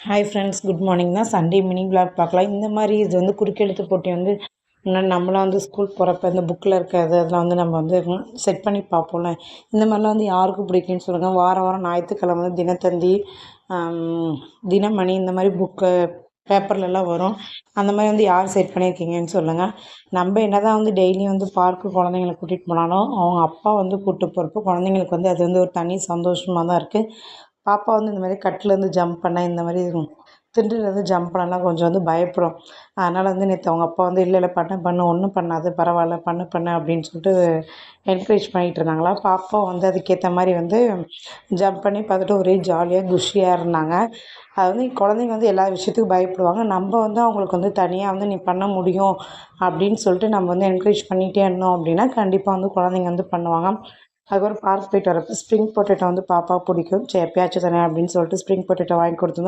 Hi friends, good morning தான். Sunday mini vlog பார்க்கலாம். இந்த மாதிரி இது வந்து குறுக்கெழுத்து போட்டி வந்து முன்னாடி நம்மளாம் வந்து ஸ்கூல் போகிறப்ப இந்த புக்கில் இருக்கிறது அதெல்லாம் வந்து நம்ம வந்து செட் பண்ணி பார்ப்போம்ல. இந்த மாதிரிலாம் வந்து யாருக்கு பிடிக்கும்னு சொல்லுங்கள். வாரம் வாரம் ஞாயிற்றுக்கிழமை வந்து தினத்தந்தி, தினமணி இந்த மாதிரி புக்கு பேப்பர்லலாம் வரும். அந்த மாதிரி வந்து யார் செட் பண்ணியிருக்கீங்கன்னு சொல்லுங்கள். நம்ம என்ன தான் வந்து டெய்லியும் வந்து பார்க்கு குழந்தைங்கள கூட்டிகிட்டு போனாலும் அவங்க அப்பா வந்து கூப்பிட்டு போகிறப்போ குழந்தைங்களுக்கு வந்து அது வந்து ஒரு தனி சந்தோஷமாக தான் இருக்குது. பாப்பா வந்து இந்த மாதிரி கட்டிலேருந்து ஜம்ப் பண்ண இந்த மாதிரி திண்டுலேருந்து ஜம்ப் பண்ணலாம் கொஞ்சம் வந்து பயப்படும். அதனால் வந்து நேற்று அவங்க அப்பா வந்து இல்லை இல்லை பண்ணு ஒன்றும் பண்ணாது, பரவாயில்ல பண்ணு அப்படின்னு சொல்லிட்டு என்கரேஜ் பண்ணிகிட்டு இருந்தாங்களா. பாப்பா வந்து அதுக்கேற்ற மாதிரி வந்து ஜம்ப் பண்ணி பார்த்துட்டு ஒரே ஜாலியாக குஷியாக இருந்தாங்க. அது வந்து குழந்தைங்க வந்து எல்லா விஷயத்துக்கும் பயப்படுவாங்க. நம்ம வந்து அவங்களுக்கு வந்து தனியாக வந்து நீ பண்ண முடியும் அப்படின்னு சொல்லிட்டு நம்ம வந்து என்கரேஜ் பண்ணிகிட்டே இருந்தோம் அப்படின்னா கண்டிப்பாக வந்து குழந்தைங்க வந்து பண்ணுவாங்க. அதுக்கப்புறம் பார்க் போயிட்டு வரப்போ ஸ்ப்ரிங் பொட்டேட்டோ வந்து பாப்பா பிடிக்கும். சரி எப்பயாச்சும் தானே அப்படின்னு சொல்லிட்டு ஸ்ப்ரிங் பொட்டேட்டோ வாங்கி கொடுத்துருந்தோம்.